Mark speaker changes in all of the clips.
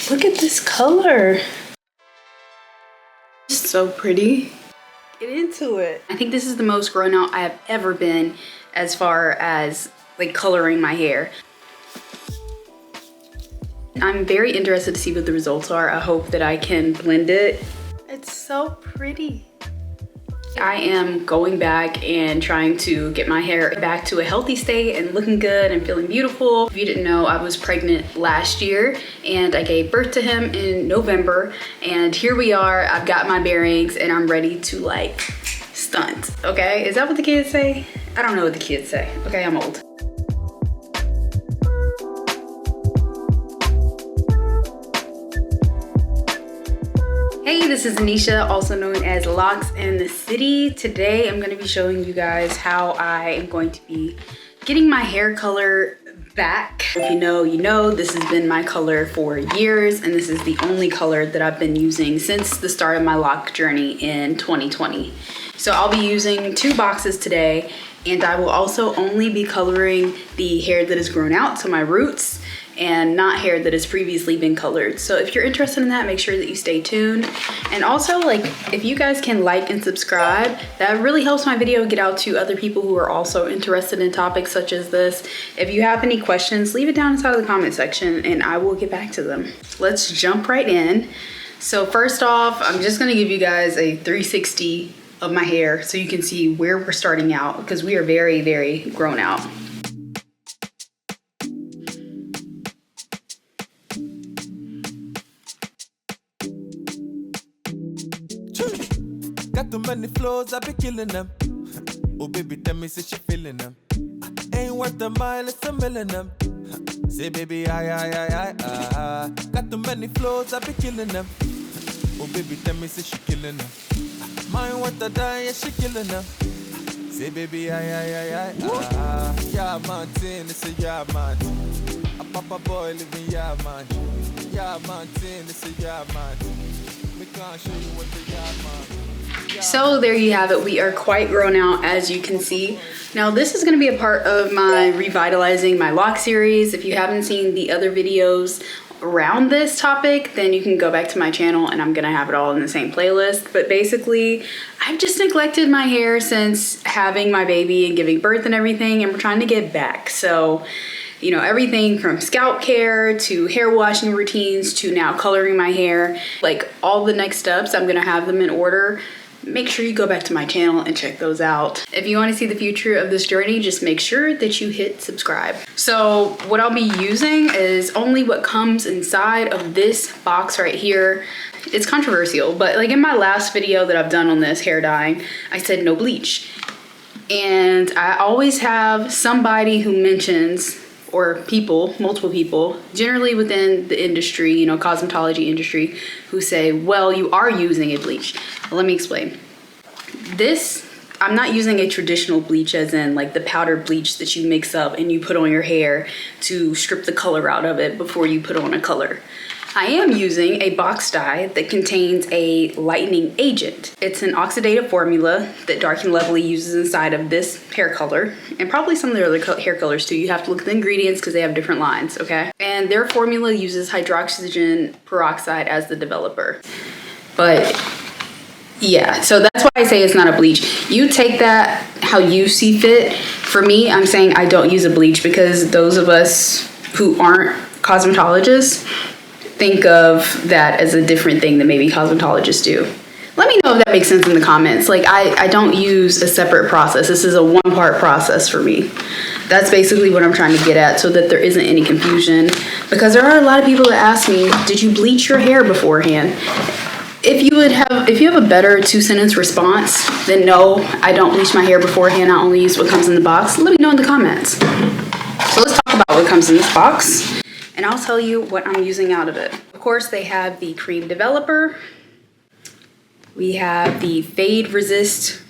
Speaker 1: Look at this color. It's so pretty. Get into it. I think this is the most grown out I have ever been as far as like coloring my hair. I'm very interested to see what the results are. I hope that I can blend it. It's so pretty. I am going back and trying to get my hair back to a healthy state and looking good and feeling beautiful. If you didn't know, I was pregnant last year and I gave birth to him in November, and here we are. I've got my bearings and I'm ready to like stunt, okay? Is that what the kids say? I don't know what the kids say, okay? I'm old. Hey, this is Anisha, also known as Locs And The City. Today, I'm gonna be showing you guys how I am going to be getting my hair color back. If you know, you know, this has been my color for years, and this is the only color that I've been using since the start of my lock journey in 2020. So I'll be using 2 boxes today, and I will also only be coloring the hair that has grown out, so my roots, and not hair that has previously been colored. So if you're interested in that, make sure that you stay tuned. And also, like, if you guys can like and subscribe, that really helps my video get out to other people who are also interested in topics such as this. If you have any questions, leave it down inside of the comment section and I will get back to them. Let's jump right in. So first off, I'm just gonna give you guys a 360 of my hair so you can see where we're starting out, because we are very, very grown out.
Speaker 2: Got too many flows, I be killing them. Oh baby, tell me, say she feeling them. Ain't worth a mile, it's a million them. Say baby, I. Got too many flows, I be killing them. Oh baby, tell me, say she killing them. Mine worth a die, yeah, she killing them. Say baby, I. Yeah, man, tin, it's a yeah, man. A papa boy living, yeah, man. Yeah, man, tin, it's a yeah, man. We can't show you what the yeah, man.
Speaker 1: So there you have it. We are quite grown out, as you can see. Now this is going to be a part of my revitalizing my lock series. If you haven't seen the other videos around this topic, then you can go back to my channel and I'm going to have it all in the same playlist. But basically, I've just neglected my hair since having my baby and giving birth and everything, and we're trying to get back. So, you know, everything from scalp care to hair washing routines to now coloring my hair, like all the next steps, I'm gonna have them in order. Make sure you go back to my channel and check those out. If you want to see the future of this journey, just make sure that you hit subscribe. So what I'll be using is only what comes inside of this box right here. It's controversial, but like in my last video that I've done on this hair dyeing, I said no bleach. And I always have somebody who mentions, or people, multiple people, generally within the industry, you know, cosmetology industry, who say, well, you are using a bleach. Let me explain. This, I'm not using a traditional bleach as in like the powdered bleach that you mix up and you put on your hair to strip the color out of it before you put on a color. I am using a box dye that contains a lightening agent. It's an oxidative formula that Dark and Lovely uses inside of this hair color, and probably some of their other hair colors too. You have to look at the ingredients because they have different lines, okay? And their formula uses hydroxygen peroxide as the developer. But yeah, so that's why I say it's not a bleach. You take that how you see fit. For me, I'm saying I don't use a bleach because those of us who aren't cosmetologists think of that as a different thing that maybe cosmetologists do. Let me know if that makes sense in the comments. Like, I don't use a separate process. This is a one-part process for me. That's basically what I'm trying to get at so that there isn't any confusion. Because there are a lot of people that ask me, did you bleach your hair beforehand? If you have a better 2-sentence response, then no, I don't bleach my hair beforehand. I only use what comes in the box. Let me know in the comments. So let's talk about what comes in this box, and I'll tell you what I'm using out of it. Of course, they have the cream developer. We have the fade resist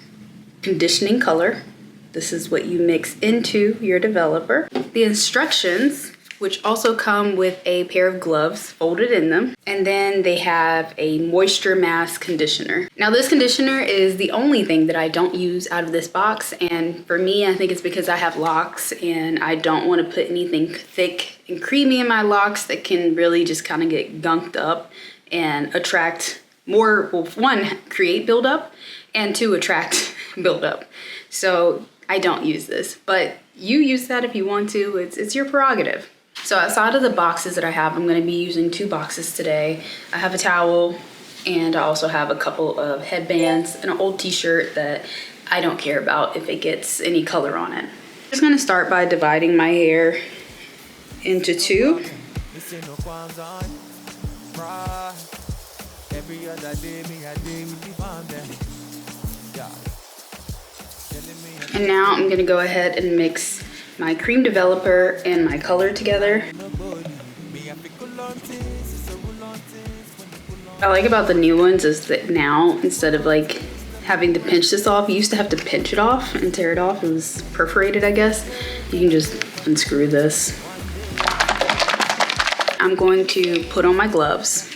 Speaker 1: conditioning color. This is what you mix into your developer. The instructions which also come with a pair of gloves folded in them. And then they have a moisture mask conditioner. Now this conditioner is the only thing that I don't use out of this box. And for me, I think it's because I have locks and I don't want to put anything thick and creamy in my locks that can really just kind of get gunked up and attract more, well, one, create buildup, and two, attract buildup. So I don't use this, but you use that if you want to. It's your prerogative. So outside of the boxes that I have, I'm going to be using 2 boxes today. I have a towel, and I also have a couple of headbands and an old t-shirt that I don't care about if it gets any color on it. I'm just going to start by dividing my hair into 2. And now I'm going to go ahead and mix my cream developer and my color together. What I like about the new ones is that now, instead of like having to pinch this off, you used to have to pinch it off and tear it off. It was perforated, I guess. You can just unscrew this. I'm going to put on my gloves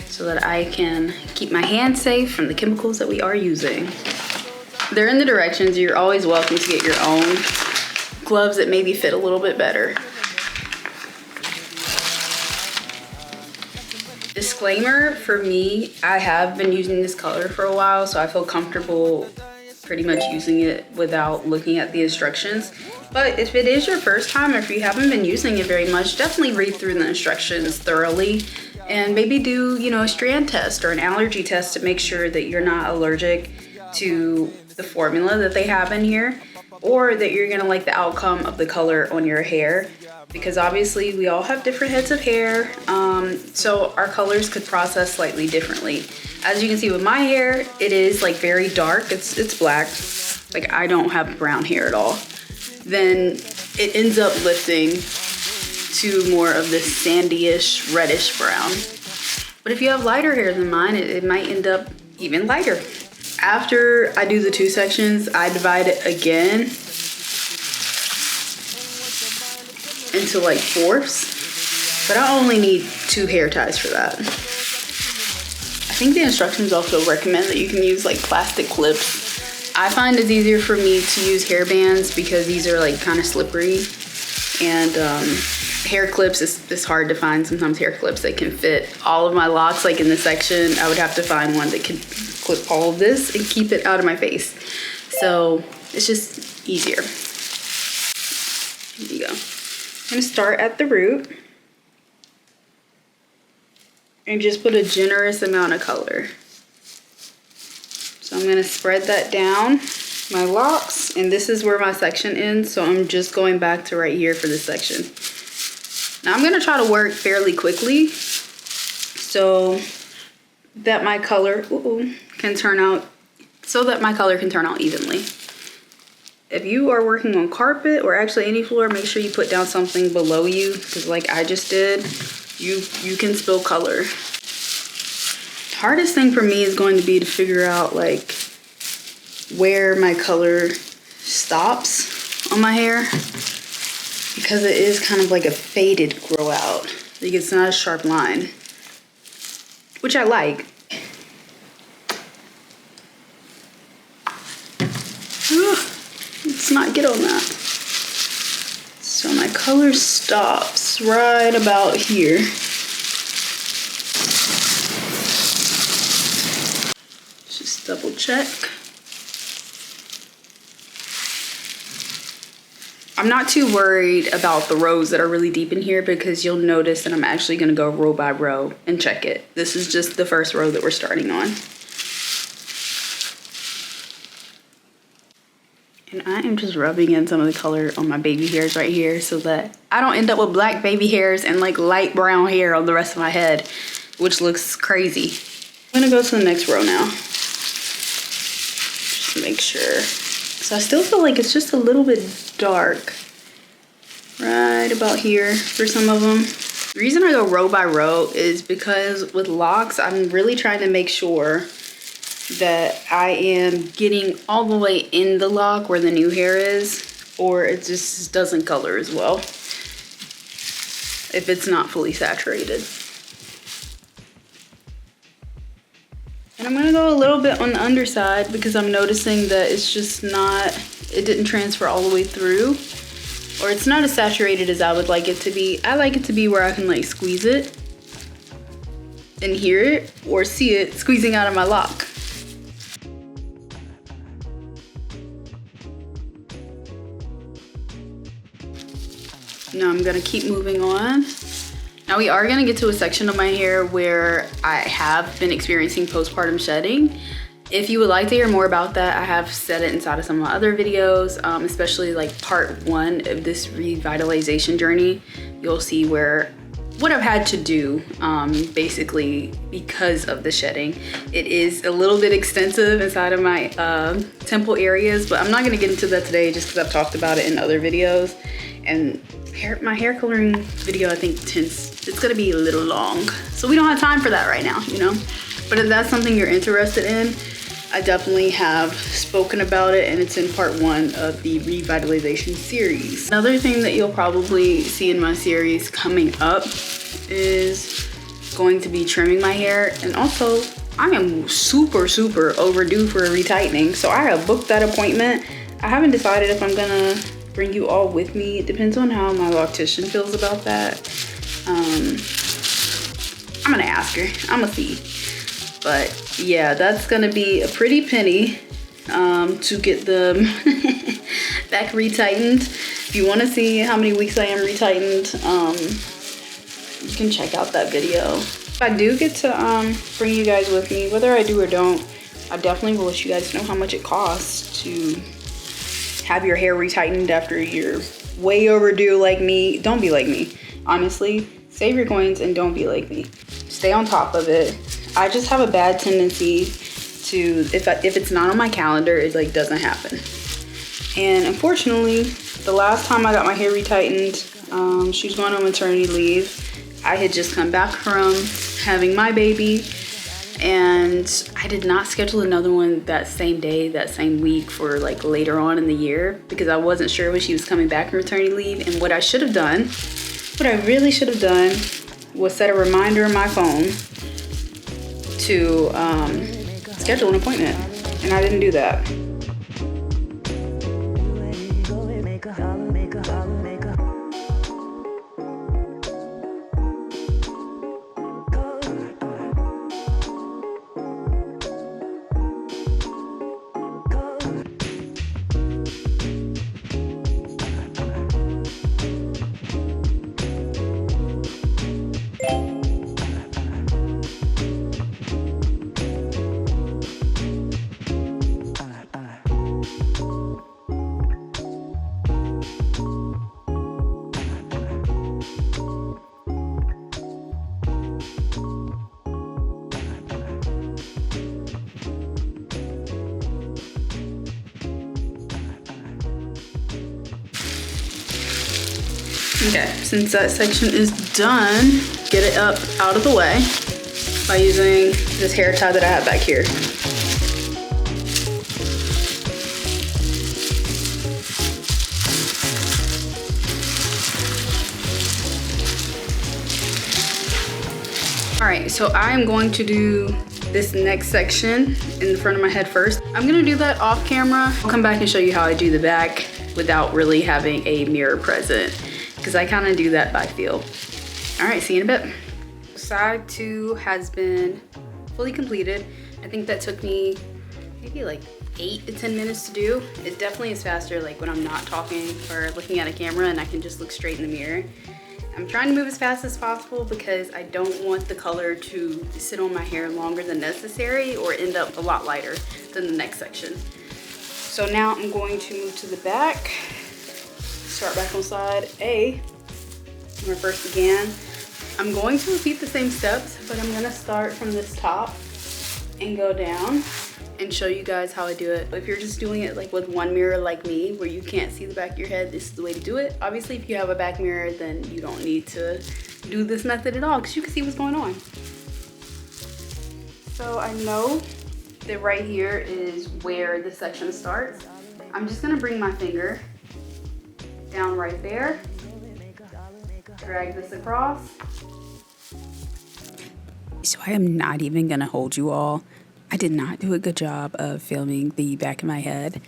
Speaker 1: so that I can keep my hands safe from the chemicals that we are using. They're in the directions. You're always welcome to get your own gloves that maybe fit a little bit better. Disclaimer, for me, I have been using this color for a while, so I feel comfortable pretty much using it without looking at the instructions. But if it is your first time, or if you haven't been using it very much, definitely read through the instructions thoroughly and maybe do, you know, a strand test or an allergy test to make sure that you're not allergic to the formula that they have in here, or that you're gonna like the outcome of the color on your hair, because obviously we all have different heads of hair, so our colors could process slightly differently. As you can see with my hair, it is like very dark. It's black. Like I don't have brown hair at all. Then it ends up lifting to more of this sandy-ish, reddish brown. But if you have lighter hair than mine, it might end up even lighter. After I do the 2 sections, I divide it again into like 4ths, but I only need 2 hair ties for that. I think the instructions also recommend that you can use like plastic clips. I find it's easier for me to use hair bands because these are like kind of slippery, and hair clips is hard to find. Sometimes hair clips that can fit all of my locks, like in this section, I would have to find one that can clip all of this and keep it out of my face. So it's just easier. Here you go. I'm gonna start at the root and just put a generous amount of color. So I'm gonna spread that down my locks, and this is where my section ends, so I'm just going back to right here for this section. Now I'm gonna try to work fairly quickly so that my color can turn out evenly. If you are working on carpet or actually any floor, make sure you put down something below you, because like I just did, you can spill color. The hardest thing for me is going to be to figure out like where my color stops on my hair, because it is kind of like a faded grow out. Like it's not a sharp line, which I like. Let's not get on that. So my color stops right about here. Just double check. I'm not too worried about the rows that are really deep in here, because you'll notice that I'm actually going to go row by row and check it. This is just the first row that we're starting on. And I am just rubbing in some of the color on my baby hairs right here so that I don't end up with black baby hairs and like light brown hair on the rest of my head, which looks crazy. I'm gonna go to the next row now. Just to make sure. So I still feel like it's just a little bit dark right about here for some of them. The reason I go row by row is because with locks, I'm really trying to make sure that I am getting all the way in the lock where the new hair is, or it just doesn't color as well. if it's not fully saturated. And I'm gonna go a little bit on the underside because I'm noticing that it's just not, it didn't transfer all the way through, or it's not as saturated as I would like it to be. I like it to be where I can like squeeze it and hear it or see it squeezing out of my lock. Now I'm gonna keep moving on. Now we are gonna get to a section of my hair where I have been experiencing postpartum shedding. If you would like to hear more about that, I have said it inside of some of my other videos, especially like part 1 of this revitalization journey. You'll see what I've had to do basically because of the shedding. It is a little bit extensive inside of my temple areas, but I'm not gonna get into that today just because I've talked about it in other videos. And my hair coloring video, I think it's gonna be a little long. So we don't have time for that right now, you know? But if that's something you're interested in, I definitely have spoken about it, and it's in part 1 of the revitalization series. Another thing that you'll probably see in my series coming up is going to be trimming my hair. And also, I am super overdue for a retightening. So I have booked that appointment. I haven't decided if I'm gonna bring you all with me. It depends on how my loctician feels about that. I'm gonna ask her, I'm gonna see. But yeah, that's gonna be a pretty penny to get them back retightened. If you wanna see how many weeks I am retightened, you can check out that video. If I do get to bring you guys with me, whether I do or don't, I definitely will let you guys know how much it costs to have your hair retightened after you're way overdue like me. Don't be like me. Honestly, save your coins and don't be like me. Stay on top of it. I just have a bad tendency to, if it's not on my calendar, it like doesn't happen. And unfortunately, the last time I got my hair retightened, she was going on maternity leave. I had just come back from having my baby, and I did not schedule another one that same day, that same week, for like later on in the year, because I wasn't sure when she was coming back from maternity leave. And what I should have done, what I really should have done, was set a reminder on my phone to schedule an appointment, and I didn't do that. Okay, since that section is done, get it up out of the way by using this hair tie that I have back here. All right, so I'm going to do this next section in the front of my head first. I'm gonna do that off camera. I'll come back and show you how I do the back without really having a mirror present, because I kind of do that by feel. All right, see you in a bit. Side 2 has been fully completed. I think that took me maybe like 8 to 10 minutes to do. It definitely is faster like when I'm not talking or looking at a camera and I can just look straight in the mirror. I'm trying to move as fast as possible because I don't want the color to sit on my hair longer than necessary or end up a lot lighter than the next section. So now I'm going to move to the back. Start back on side A, where I first began. I'm going to repeat the same steps, but I'm gonna start from this top and go down and show you guys how I do it. If you're just doing it like with one mirror like me, where you can't see the back of your head, this is the way to do it. Obviously, if you have a back mirror, then you don't need to do this method at all because you can see what's going on. So I know that right here is where the section starts. I'm just gonna bring my finger down right there Drag this across. So I am not even gonna hold you all. I did not do a good job of filming the back of my head.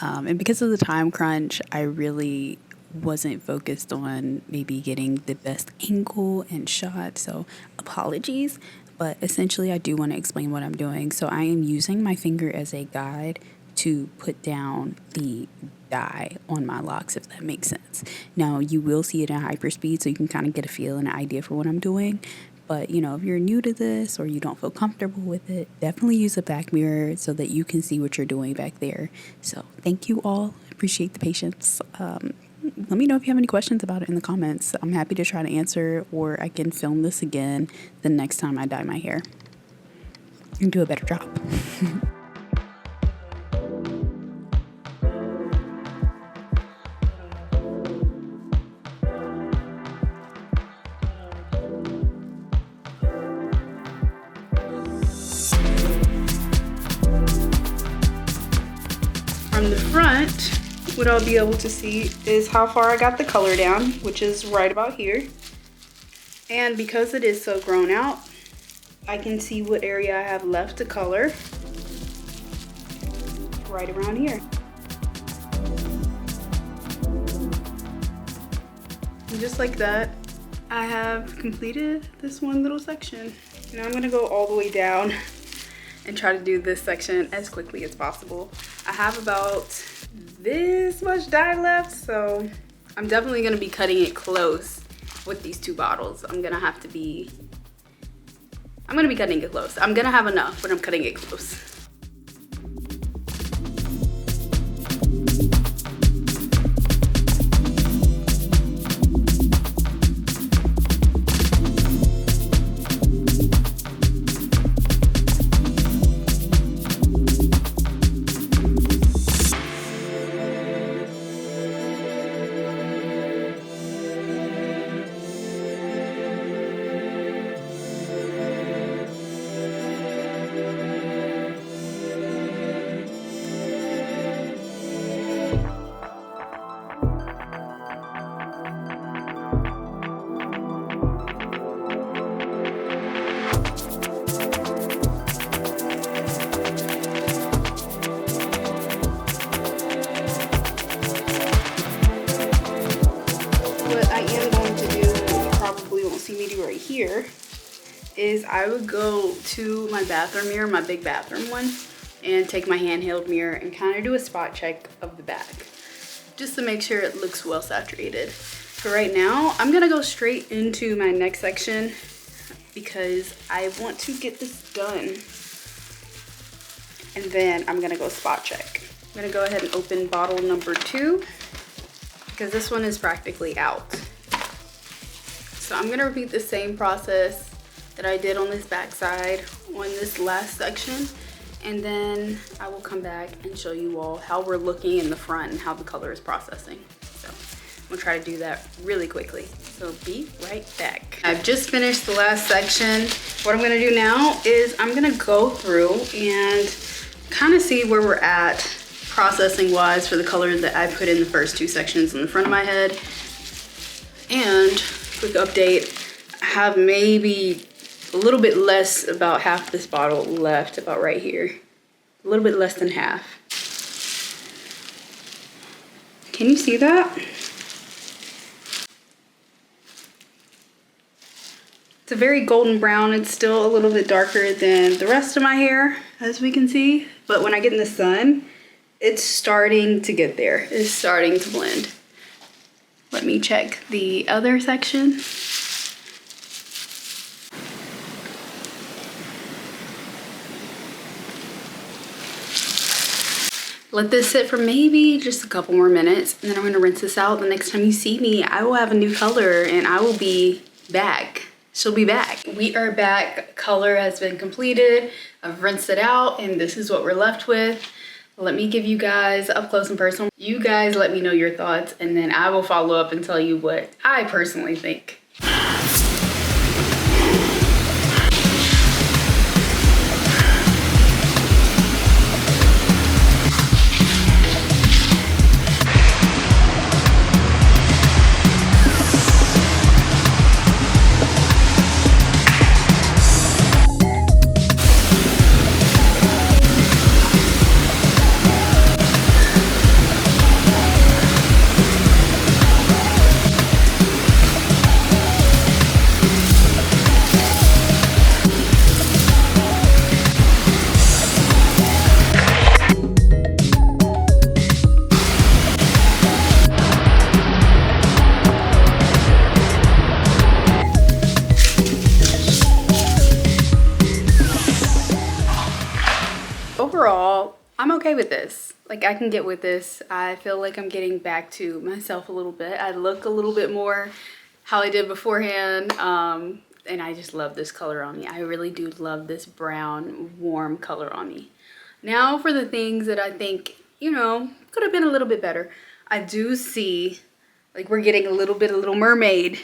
Speaker 1: And because of the time crunch, I really wasn't focused on maybe getting the best angle and shot. So apologies, but essentially I do want to explain what I'm doing. So I am using my finger as a guide to put down the dye on my locks, if that makes sense. Now you will see it in hyperspeed, so you can kind of get a feel and an idea for what I'm doing. But, you know, if you're new to this or you don't feel comfortable with it, definitely use a back mirror so that you can see what you're doing back there. So thank you all. Appreciate the patience. Let me know if you have any questions about it in the comments. I'm happy to try to answer, or I can film this again the next time I dye my hair and do a better job. From the front, what I'll be able to see is how far I got the color down, which is right about here. And because it is so grown out, I can see what area I have left to color right around here. And just like that, I have completed this one little section. Now I'm gonna go all the way down and try to do this section as quickly as possible. I have about this much dye left, so I'm definitely gonna be cutting it close with these two bottles. I'm gonna be cutting it close. I'm gonna have enough, but I'm cutting it close. Here is I would go to my bathroom mirror, my big bathroom one, and take my handheld mirror and kind of do a spot check of the back just to make sure it looks well saturated. For right now, I'm gonna go straight into my next section because I want to get this done, and then I'm gonna go spot check. I'm gonna go ahead and open bottle number 2 because this one is practically out. So I'm gonna repeat the same process that I did on this back side on this last section, and then I will come back and show you all how we're looking in the front and how the color is processing. So I'm gonna try to do that really quickly. So be right back. I've just finished the last section. What I'm gonna do now is I'm gonna go through and kind of see where we're at processing wise for the color that I put in the first 2 sections in the front of my head. And quick update, I have maybe a little bit less, about half this bottle left, about right here. A little bit less than half. Can you see that? It's a very golden brown. It's still a little bit darker than the rest of my hair, as we can see. But when I get in the sun, it's starting to get there. It's starting to blend. Let me check the other section. Let this sit for maybe just a couple more minutes, and then I'm gonna rinse this out. The next time you see me, I will have a new color and I will be back. She'll be back. We are back. Color has been completed. I've rinsed it out, and this is what we're left with. Let me give you guys up close and personal. You guys let me know your thoughts, and then I will follow up and tell you what I personally think. I'm okay with this. Like, I can get with this. I feel like I'm getting back to myself a little bit. I look a little bit more how I did beforehand. And I just love this color on me. I really do love this brown, warm color on me. Now for the things that I think, you know, could have been a little bit better. I do see, like, we're getting a little bit of Little Mermaid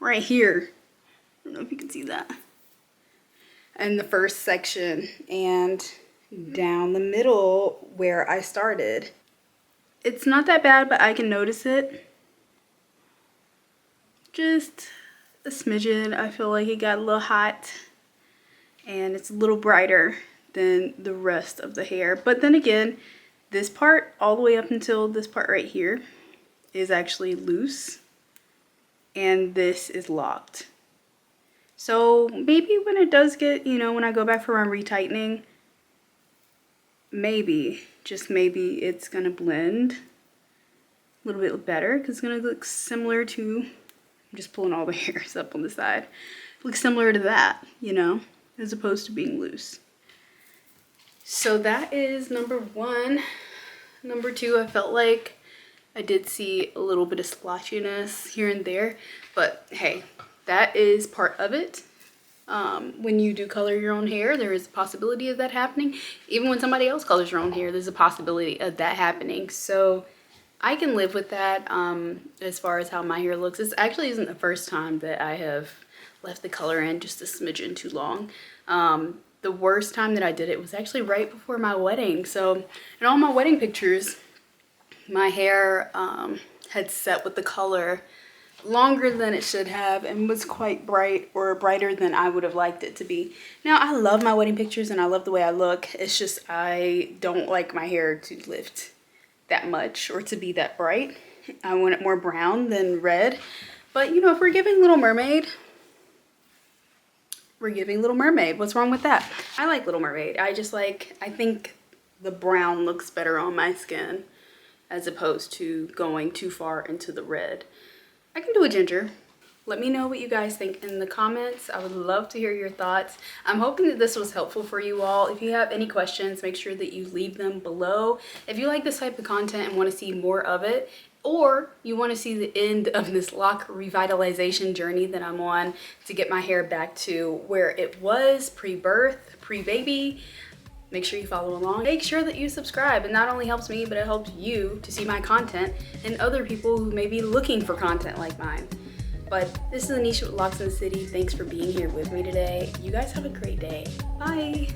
Speaker 1: right here. I don't know if you can see that. In the first section and down the middle where I started. It's not that bad, but I can notice it. Just a smidgen. I feel like it got a little hot and it's a little brighter than the rest of the hair. But then again, this part all the way up until this part right here is actually loose and this is locked. So maybe when it does get, you know, when I go back for my retightening, maybe, just maybe, it's gonna blend a little bit better because it's gonna look similar to, I'm just pulling all the hairs up on the side, look similar to that, you know, as opposed to being loose. So that is number one. Number two, I felt like I did see a little bit of splotchiness here and there, but hey, that is part of it. When you do color your own hair, there is a possibility of that happening. Even when somebody else colors your own hair, there's a possibility of that happening. So I can live with that as far as how my hair looks. This actually isn't the first time that I have left the color in just a smidgen too long. The worst time that I did it was actually right before my wedding. So in all my wedding pictures, my hair had set with the color longer than it should have and was quite bright, or brighter than I would have liked it to be. Now, I love my wedding pictures and I love the way I look. It's just I don't like my hair to lift that much or to be that bright. I want it more brown than red. But you know, if we're giving Little Mermaid, we're giving Little Mermaid. What's wrong with that? I like Little Mermaid. I think the brown looks better on my skin as opposed to going too far into the red. I can do a ginger. Let me know what you guys think in the comments. I would love to hear your thoughts. I'm hoping that this was helpful for you all. If you have any questions, make sure that you leave them below. If you like this type of content and want to see more of it, or you want to see the end of this lock revitalization journey that I'm on to get my hair back to where it was pre-birth, pre-baby, make sure you follow along. Make sure that you subscribe. It not only helps me, but it helps you to see my content and other people who may be looking for content like mine. But this is Anisha with Locs and the City. Thanks for being here with me today. You guys have a great day. Bye.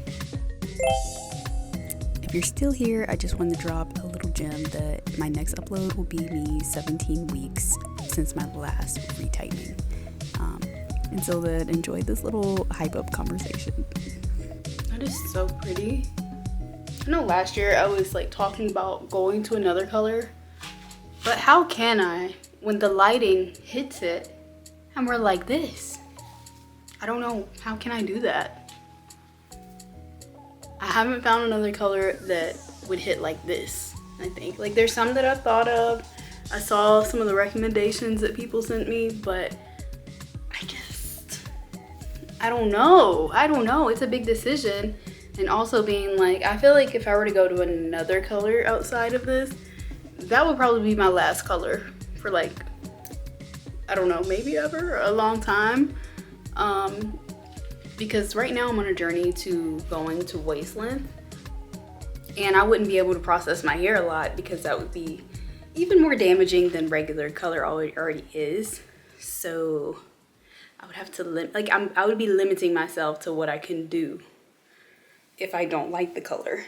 Speaker 1: If you're still here, I just wanted to drop a little gem that my next upload will be me 17 weeks since my last retightening. And so that enjoy this little hype up conversation. That is so pretty. I know last year I was like talking about going to another color, but how can I when the lighting hits it and we're like this? I don't know. How can I do that? I haven't found another color that would hit like this, I think. Like, there's some that I've thought of. I saw some of the recommendations that people sent me, but I don't know. It's a big decision. And also being like, I feel like if I were to go to another color outside of this, that would probably be my last color for like, I don't know, maybe ever, a long time. Because right now I'm on a journey to going to waist length. And I wouldn't be able to process my hair a lot because that would be even more damaging than regular color already is. So I would have to I would be limiting myself to what I can do if I don't like the color.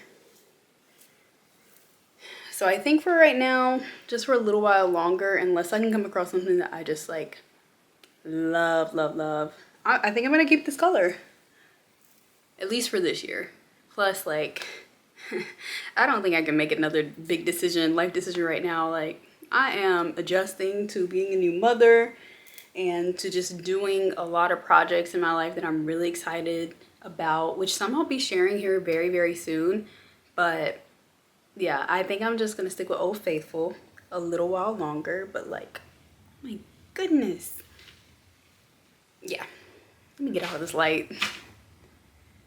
Speaker 1: So I think for right now, just for a little while longer, unless I can come across something that I just like love, I think I'm gonna keep this color, at least for this year. Plus, like, I don't think I can make another big life decision right now. Like, I am adjusting to being a new mother and to just doing a lot of projects in my life that I'm really excited about, which some I'll be sharing here very, very soon. But yeah, I think I'm just gonna stick with Old Faithful a little while longer. But like, my goodness. Yeah, let me get out of this light.